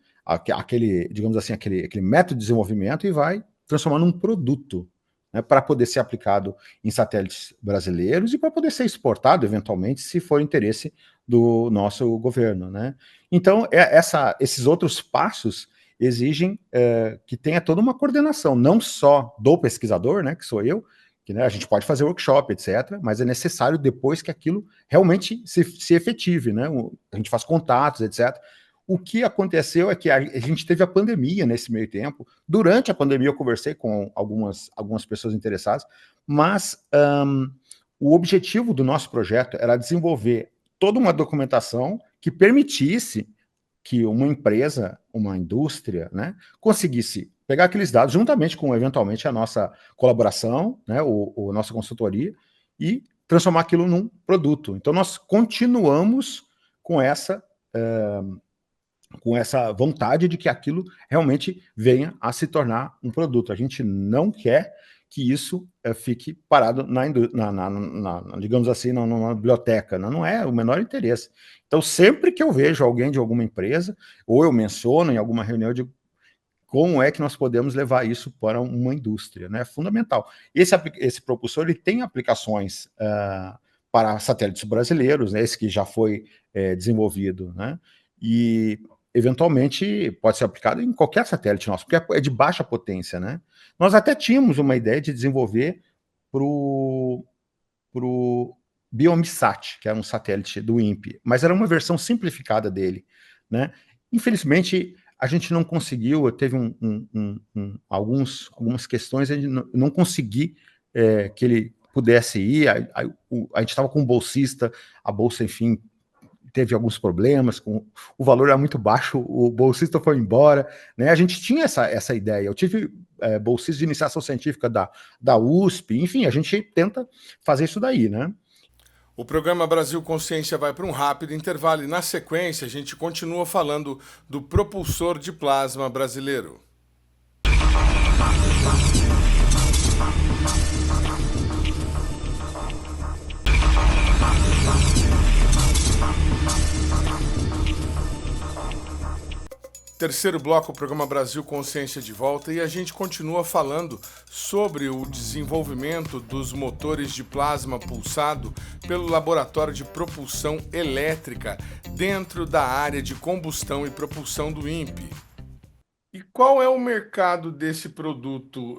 digamos assim, aquele método de desenvolvimento e vai transformar num produto, né, para poder ser aplicado em satélites brasileiros e para poder ser exportado, eventualmente, se for interesse do nosso governo, né? Então, esses outros passos exigem que tenha toda uma coordenação, não só do pesquisador, né, que sou eu, que, né, a gente pode fazer workshop, etc., mas é necessário depois que aquilo realmente se efetive, né? A gente faz contatos, etc., O que aconteceu é que a gente teve a pandemia nesse meio tempo. Durante a pandemia eu conversei com algumas pessoas interessadas, mas o objetivo do nosso projeto era desenvolver toda uma documentação que permitisse que uma empresa, uma indústria, né, conseguisse pegar aqueles dados juntamente com, eventualmente, a nossa colaboração, né, a nossa consultoria, e transformar aquilo num produto. Então, nós continuamos com essa vontade de que aquilo realmente venha a se tornar um produto. A gente não quer que isso fique parado digamos assim, na biblioteca. Não é o menor interesse. Então, sempre que eu vejo alguém de alguma empresa, ou eu menciono em alguma reunião, eu digo, como é que nós podemos levar isso para uma indústria, né? É fundamental. Esse propulsor ele tem aplicações para satélites brasileiros, né? Esse que já foi desenvolvido, né? E eventualmente pode ser aplicado em qualquer satélite nosso, porque é de baixa potência, né? Nós até tínhamos uma ideia de desenvolver para o Biomissat, que era um satélite do INPE, mas era uma versão simplificada dele, né? Infelizmente, a gente não conseguiu, teve algumas questões, a gente não consegui que ele pudesse ir, a gente estava com um bolsista, a bolsa, enfim, teve alguns problemas, o valor era muito baixo, o bolsista foi embora, né? A gente tinha essa ideia, eu tive bolsista de iniciação científica da USP, enfim, a gente tenta fazer isso daí, né? O programa Brasil Consciência vai para um rápido intervalo e, na sequência, a gente continua falando do propulsor de plasma brasileiro. Terceiro bloco, o programa Brasil Consciência de volta, e a gente continua falando sobre o desenvolvimento dos motores de plasma pulsado pelo Laboratório de Propulsão Elétrica dentro da área de combustão e propulsão do INPE. E qual é o mercado desse produto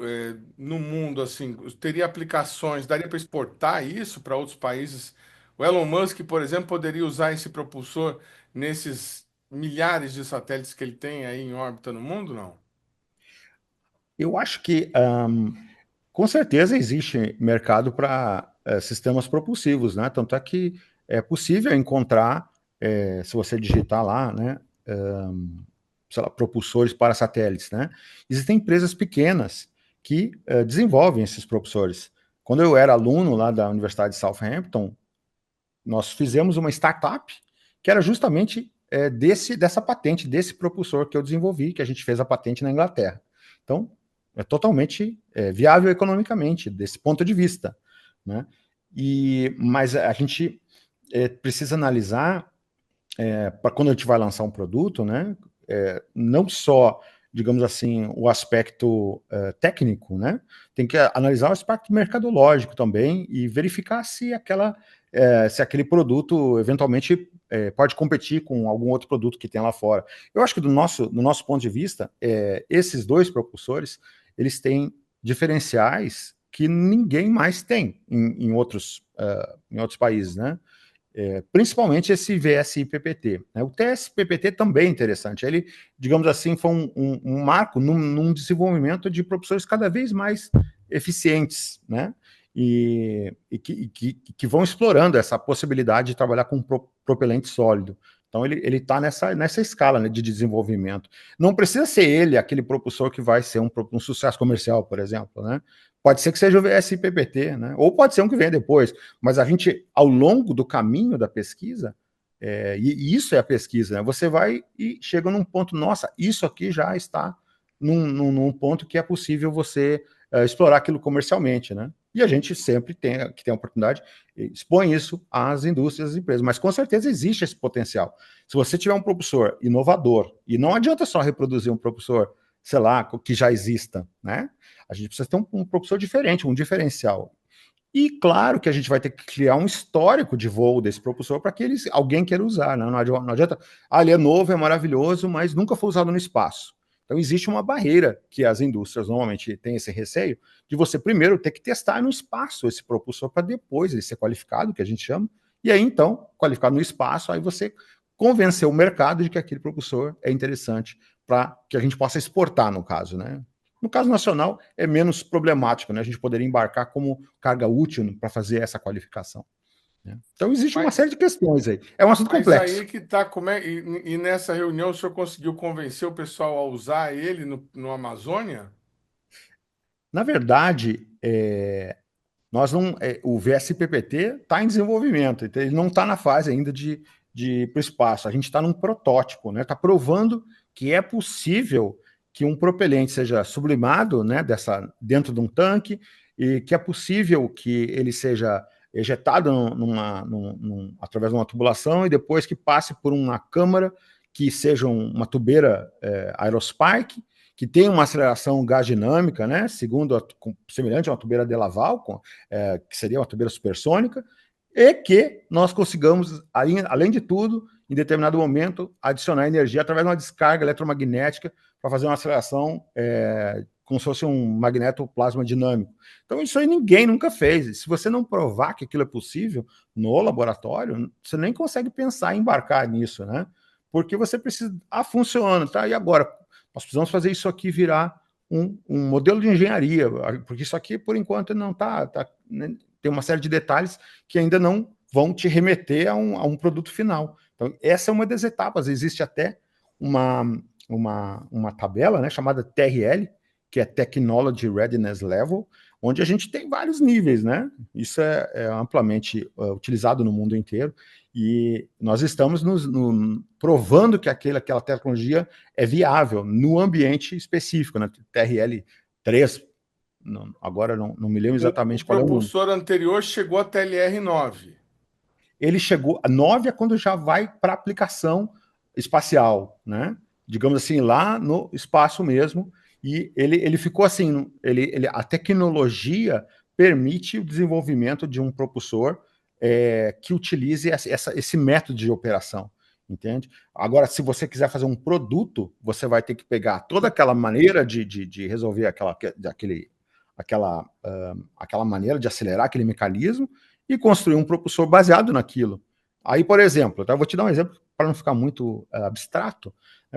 no mundo? Assim, teria aplicações, daria para exportar isso para outros países? O Elon Musk, por exemplo, poderia usar esse propulsor nesses milhares de satélites que ele tem aí em órbita no mundo, não? Eu acho que, com certeza, existe mercado para sistemas propulsivos, né? Tanto é que é possível encontrar, se você digitar lá, né, sei lá, propulsores para satélites, né? Existem empresas pequenas que desenvolvem esses propulsores. Quando eu era aluno lá da Universidade de Southampton, nós fizemos uma startup que era justamente dessa patente, desse propulsor que eu desenvolvi, que a gente fez a patente na Inglaterra. Então, é totalmente viável economicamente, desse ponto de vista, né? Mas a gente precisa analisar, para quando a gente vai lançar um produto, né? Não só, digamos assim, o aspecto técnico, né? Tem que analisar o aspecto mercadológico também e verificar se aquele produto eventualmente pode competir com algum outro produto que tem lá fora. Eu acho que do nosso ponto de vista, esses dois propulsores, eles têm diferenciais que ninguém mais tem em outros países, né? Principalmente esse VSI-PPT, né? O TS-PPT também é interessante. Ele, digamos assim, foi um marco num desenvolvimento de propulsores cada vez mais eficientes, né? E que vão explorando essa possibilidade de trabalhar com propelente sólido. Então, ele está nessa escala, né, de desenvolvimento. Não precisa ser ele aquele propulsor que vai ser um sucesso comercial, por exemplo, né? Pode ser que seja o VSI-PPT, né? Ou pode ser um que venha depois. Mas a gente, ao longo do caminho da pesquisa, e isso é a pesquisa, né? Você vai e chega num ponto, nossa, isso aqui já está num ponto que é possível você explorar aquilo comercialmente, né? E a gente sempre tem a oportunidade, expõe isso às indústrias, às empresas, mas com certeza existe esse potencial. Se você tiver um propulsor inovador, e não adianta só reproduzir um propulsor, sei lá, que já exista, né? A gente precisa ter um propulsor diferente, um diferencial. E claro que a gente vai ter que criar um histórico de voo desse propulsor para que alguém queira usar, né? Não adianta, ele é novo, é maravilhoso, mas nunca foi usado no espaço. Então, existe uma barreira que as indústrias normalmente têm esse receio de você primeiro ter que testar no espaço esse propulsor para depois ele ser qualificado, que a gente chama, e aí, então, qualificado no espaço, aí você convencer o mercado de que aquele propulsor é interessante para que a gente possa exportar, no caso, né? No caso nacional, é menos problemático, né? A gente poderia embarcar como carga útil para fazer essa qualificação. Então, existe uma série de questões aí. É um assunto complexo. Mas aí que tá, e nessa reunião o senhor conseguiu convencer o pessoal a usar ele no Amazônia? Na verdade, o VSI-PPT está em desenvolvimento, então ele não está na fase ainda de ir para o espaço. A gente está num protótipo, né? Está provando que é possível que um propelente seja sublimado, né, dentro de um tanque, e que é possível que ele seja ejetado através de uma tubulação e depois que passe por uma câmara que seja uma tubeira aerospike que tem uma aceleração gás dinâmica, né, semelhante a uma tubeira de Laval, que seria uma tubeira supersônica, e que nós consigamos, além de tudo, em determinado momento, adicionar energia através de uma descarga eletromagnética para fazer uma aceleração como se fosse um magnetoplasma dinâmico. Então, isso aí ninguém nunca fez. E se você não provar que aquilo é possível no laboratório, você nem consegue pensar em embarcar nisso, né? Porque você precisa... funciona, tá? E agora? Nós precisamos fazer isso aqui virar um modelo de engenharia, porque isso aqui, por enquanto, não né? Tem uma série de detalhes que ainda não vão te remeter a um produto final. Então, essa é uma das etapas. Existe até uma tabela, né, chamada TRL, que é Technology Readiness Level, onde a gente tem vários níveis, né? Isso é amplamente utilizado no mundo inteiro, e nós estamos provando que aquela tecnologia é viável no ambiente específico, na TRL 3, agora não me lembro exatamente qual é o número. O propulsor anterior chegou a TLR 9. Ele chegou... A 9 é quando já vai para aplicação espacial, né? Digamos assim, lá no espaço mesmo, e ele ficou assim, a tecnologia permite o desenvolvimento de um propulsor que utilize esse método de operação, entende? Agora, se você quiser fazer um produto, você vai ter que pegar toda aquela maneira de resolver aquela maneira de acelerar aquele mecanismo e construir um propulsor baseado naquilo. Aí, por exemplo, eu vou te dar um exemplo para não ficar muito abstrato.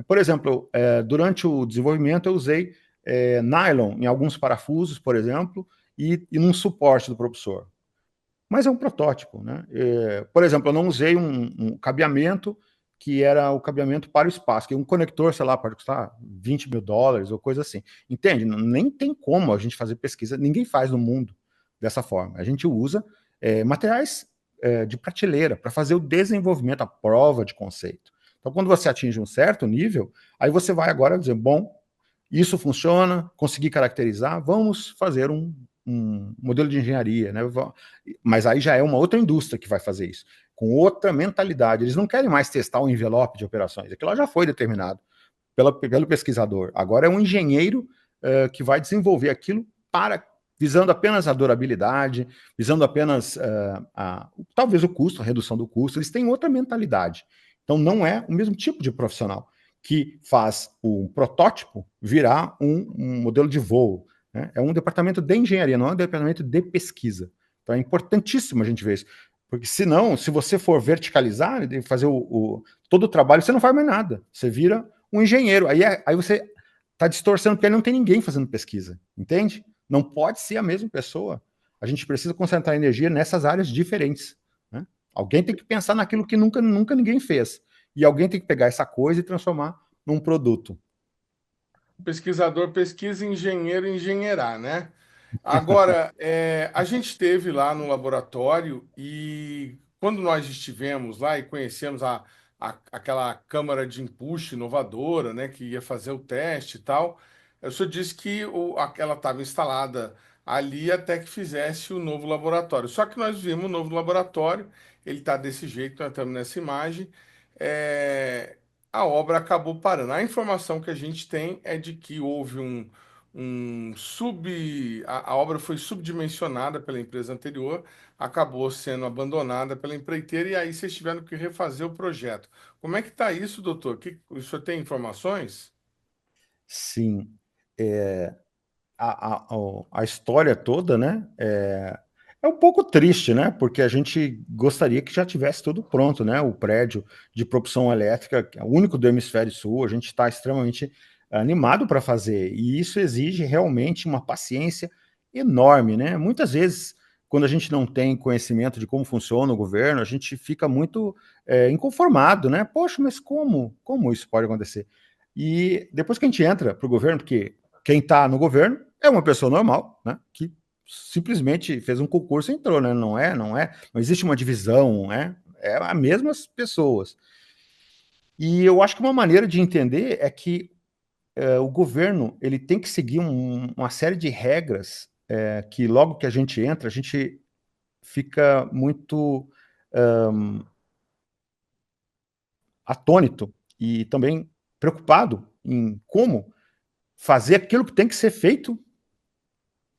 Por exemplo, durante o desenvolvimento eu usei nylon em alguns parafusos, por exemplo, e num suporte do propulsor. Mas é um protótipo, né? Por exemplo, eu não usei um cabeamento que era o cabeamento para o espaço, que um conector, sei lá, pode custar $20 mil ou coisa assim. Entende? Nem tem como a gente fazer pesquisa, ninguém faz no mundo dessa forma. A gente usa materiais de prateleira para fazer o desenvolvimento, a prova de conceito. Então, quando você atinge um certo nível, aí você vai agora dizer, bom, isso funciona, consegui caracterizar, vamos fazer um modelo de engenharia, né? Mas aí já é uma outra indústria que vai fazer isso, com outra mentalidade. Eles não querem mais testar o envelope de operações, aquilo já foi determinado pelo pesquisador. Agora é um engenheiro que vai desenvolver aquilo visando apenas a durabilidade, visando apenas talvez o custo, a redução do custo. Eles têm outra mentalidade. Então não é o mesmo tipo de profissional que faz o protótipo virar um modelo de voo, né? É um departamento de engenharia, não é um departamento de pesquisa. Então é importantíssimo a gente ver isso. Porque senão, se você for verticalizar e fazer todo o trabalho, você não faz mais nada. Você vira um engenheiro. Aí você está distorcendo, porque aí não tem ninguém fazendo pesquisa. Entende? Não pode ser a mesma pessoa. A gente precisa concentrar energia nessas áreas diferentes, né? Alguém tem que pensar naquilo que nunca ninguém fez. E alguém tem que pegar essa coisa e transformar num produto. O pesquisador pesquisa, engenheiro engenheirar, né? Agora, a gente esteve lá no laboratório e quando nós estivemos lá e conhecemos aquela câmara de empuxo inovadora, né, que ia fazer o teste e tal, o senhor disse que ela estava instalada ali até que fizesse o novo laboratório. Só que nós vimos o novo laboratório, ele está desse jeito, nós estamos nessa imagem. A obra acabou parando. A informação que a gente tem é de que houve a obra foi subdimensionada pela empresa anterior, acabou sendo abandonada pela empreiteira e aí vocês tiveram que refazer o projeto. Como é que está isso, doutor? O senhor tem informações? Sim. A história toda, né, é um pouco triste, né, porque a gente gostaria que já tivesse tudo pronto, né, o prédio de propulsão elétrica, que é o único do hemisfério sul, a gente está extremamente animado para fazer, e isso exige realmente uma paciência enorme, né, muitas vezes, quando a gente não tem conhecimento de como funciona o governo, a gente fica muito inconformado, né, poxa, mas como isso pode acontecer? E depois que a gente entra para o governo, porque quem está no governo é uma pessoa normal, né, que simplesmente fez um concurso e entrou, né, não existe uma divisão, né, é as mesmas pessoas. E eu acho que uma maneira de entender é que o governo ele tem que seguir uma série de regras que logo que a gente entra, a gente fica muito atônito e também preocupado em como fazer aquilo que tem que ser feito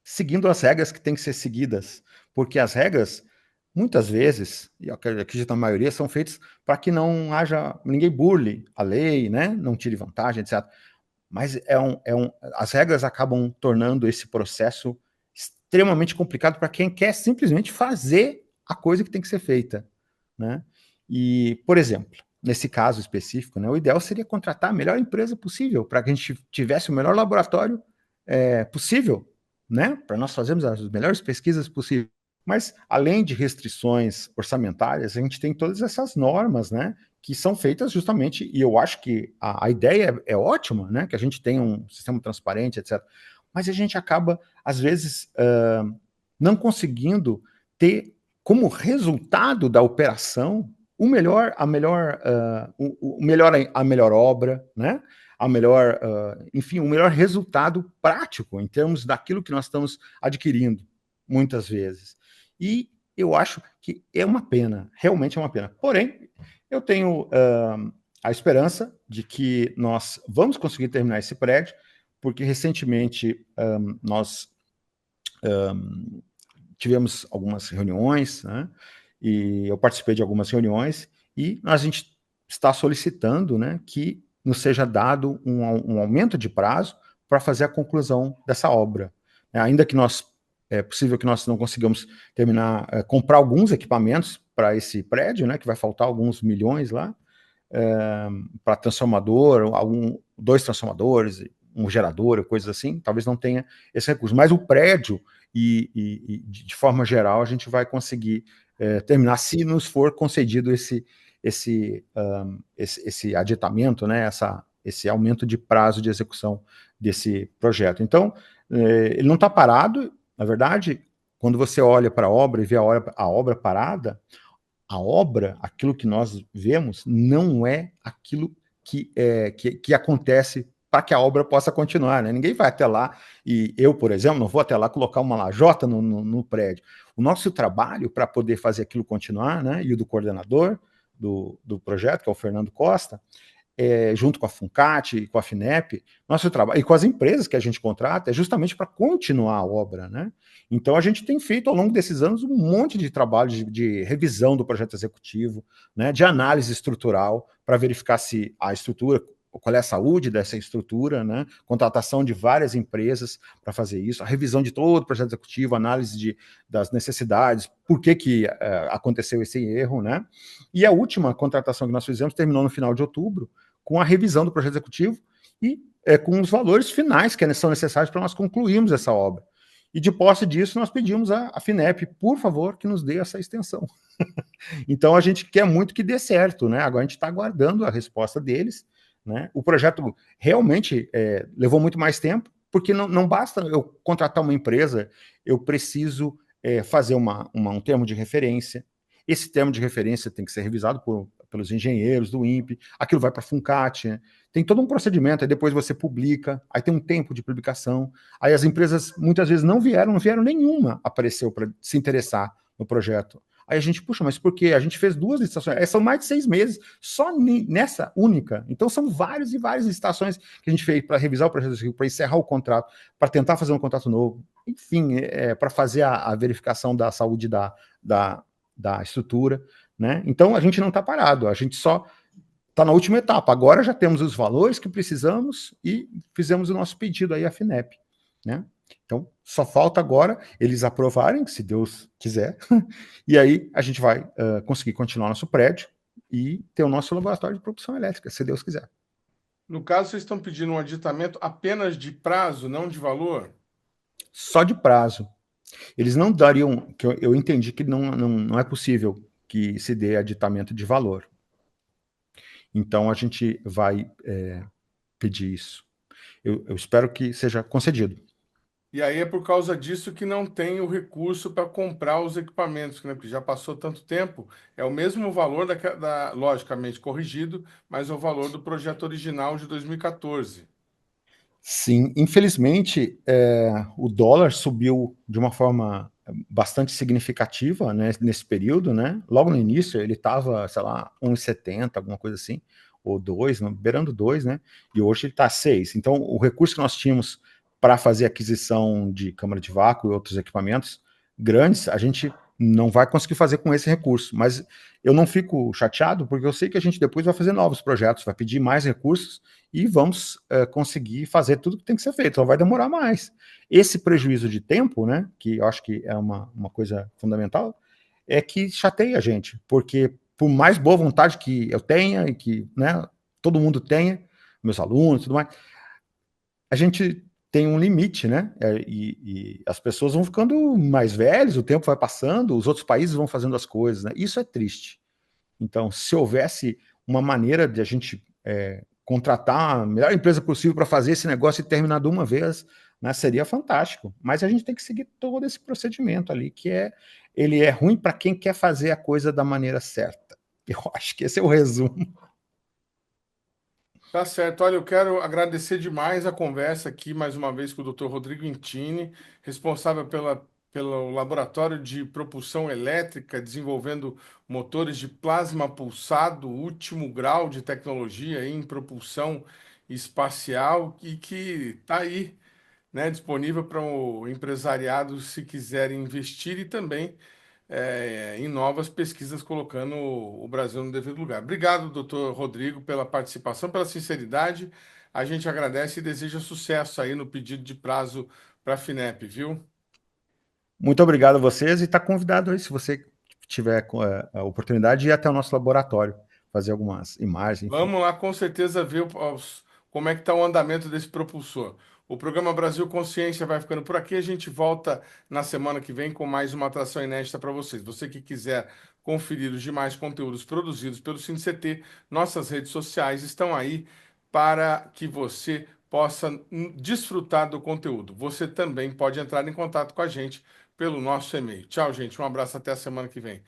seguindo as regras que têm que ser seguidas, porque as regras, muitas vezes, e eu acredito na maioria, são feitas para que não haja, ninguém burle a lei, né? Não tire vantagem, etc. Mas as regras acabam tornando esse processo extremamente complicado para quem quer simplesmente fazer a coisa que tem que ser feita, né? E, por exemplo, nesse caso específico, né, o ideal seria contratar a melhor empresa possível para que a gente tivesse o melhor laboratório possível, né? Para nós fazermos as melhores pesquisas possíveis. Mas, além de restrições orçamentárias, a gente tem todas essas normas, né, que são feitas justamente, e eu acho que a ideia é ótima, né, que a gente tenha um sistema transparente, etc. Mas a gente acaba, às vezes, não conseguindo ter como resultado da operação a melhor obra, né? Enfim, o melhor resultado prático em termos daquilo que nós estamos adquirindo, muitas vezes. E eu acho que é uma pena, realmente é uma pena. Porém, eu tenho a esperança de que nós vamos conseguir terminar esse prédio, porque recentemente nós tivemos algumas reuniões, né? E eu participei de algumas reuniões, e a gente está solicitando, né, que nos seja dado um aumento de prazo para fazer a conclusão dessa obra. Ainda que é possível que nós não consigamos terminar, comprar alguns equipamentos para esse prédio, né, que vai faltar alguns milhões lá, para transformador, 2 transformadores, um gerador, coisas assim, talvez não tenha esse recurso. Mas o prédio, e de forma geral, a gente vai conseguir terminar, se nos for concedido esse aditamento, né, esse aumento de prazo de execução desse projeto. Então, ele não está parado, na verdade, quando você olha para a obra e vê a obra parada, a obra, aquilo que nós vemos, não é aquilo que acontece para que a obra possa continuar, né? Ninguém vai até lá, e eu, por exemplo, não vou até lá colocar uma lajota no prédio. O nosso trabalho para poder fazer aquilo continuar, né, e o do coordenador do projeto, que é o Fernando Costa, junto com a Funcat e com a FINEP, nosso trabalho, e com as empresas que a gente contrata, é justamente para continuar a obra, né? Então a gente tem feito ao longo desses anos um monte de trabalho de revisão do projeto executivo, né, de análise estrutural, para verificar se a estrutura, qual é a saúde dessa estrutura, né? Contratação de várias empresas para fazer isso, a revisão de todo o projeto executivo, análise das necessidades, por que aconteceu esse erro, né? E a última contratação que nós fizemos terminou no final de outubro, com a revisão do projeto executivo e com os valores finais que são necessários para nós concluirmos essa obra. E de posse disso, nós pedimos à FINEP, por favor, que nos dê essa extensão. Então a gente quer muito que dê certo, né? Agora a gente está aguardando a resposta deles, né? O projeto realmente levou muito mais tempo, porque não basta eu contratar uma empresa, eu preciso fazer um termo de referência. Esse termo de referência tem que ser revisado pelos engenheiros do INPE, aquilo vai para a Funcat, né? Tem todo um procedimento, aí depois você publica, aí tem um tempo de publicação, aí as empresas muitas vezes não vieram nenhuma apareceu para se interessar no projeto. Aí a gente, puxa, mas por quê? A gente fez 2 licitações, são mais de 6 meses, só nessa única. Então são várias e várias licitações que a gente fez para revisar o projeto, para encerrar o contrato, para tentar fazer um contrato novo, enfim, para fazer a verificação da saúde da estrutura, né? Então a gente não está parado, a gente só está na última etapa. Agora já temos os valores que precisamos e fizemos o nosso pedido aí à FINEP, né? Então só falta agora eles aprovarem, se Deus quiser, e aí a gente vai conseguir continuar nosso prédio e ter o nosso laboratório de propulsão elétrica, se Deus quiser. No caso, vocês estão pedindo um aditamento apenas de prazo, não de valor? Só de prazo. Eles não dariam, que eu entendi que não é possível que se dê aditamento de valor. Então a gente vai pedir isso. Eu espero que seja concedido. E aí é por causa disso que não tem o recurso para comprar os equipamentos, né? Porque já passou tanto tempo, é o mesmo valor logicamente corrigido, mas é o valor do projeto original de 2014. Sim, infelizmente o dólar subiu de uma forma bastante significativa, né, nesse período, né? Logo no início ele estava, sei lá, 1,70, alguma coisa assim. ou 2, beirando 2, né? E hoje ele está 6. Então, o recurso que nós tínhamos para fazer aquisição de câmara de vácuo e outros equipamentos grandes, a gente não vai conseguir fazer com esse recurso. Mas eu não fico chateado, porque eu sei que a gente depois vai fazer novos projetos, vai pedir mais recursos e vamos conseguir fazer tudo que tem que ser feito. Então vai demorar mais. Esse prejuízo de tempo, né, que eu acho que é uma coisa fundamental, é que chateia a gente, porque por mais boa vontade que eu tenha e que, né, todo mundo tenha, meus alunos e tudo mais, a gente tem um limite, né? E as pessoas vão ficando mais velhas, o tempo vai passando, os outros países vão fazendo as coisas, né? Isso é triste. Então, se houvesse uma maneira de a gente contratar a melhor empresa possível para fazer esse negócio e terminar de uma vez, né, seria fantástico. Mas a gente tem que seguir todo esse procedimento ali, ele é ruim para quem quer fazer a coisa da maneira certa. Eu acho que esse é o resumo. Tá certo. Olha, eu quero agradecer demais a conversa aqui, mais uma vez, com o Dr. Rodrigo Intini, responsável pelo Laboratório de Propulsão Elétrica, desenvolvendo motores de plasma pulsado, último grau de tecnologia em propulsão espacial, e que está aí, né, disponível para o empresariado se quiserem investir e também em novas pesquisas, colocando o Brasil no devido lugar. Obrigado, doutor Rodrigo, pela participação, pela sinceridade. A gente agradece e deseja sucesso aí no pedido de prazo para a FINEP, viu? Muito obrigado a vocês e está convidado aí, se você tiver a oportunidade, de ir até o nosso laboratório, fazer algumas imagens. Enfim. Vamos lá, com certeza, ver como é que está o andamento desse propulsor. O programa Brasil Consciência vai ficando por aqui. A gente volta na semana que vem com mais uma atração inédita para vocês. Você que quiser conferir os demais conteúdos produzidos pelo CineCT, nossas redes sociais estão aí para que você possa desfrutar do conteúdo. Você também pode entrar em contato com a gente pelo nosso e-mail. Tchau, gente. Um abraço, até a semana que vem.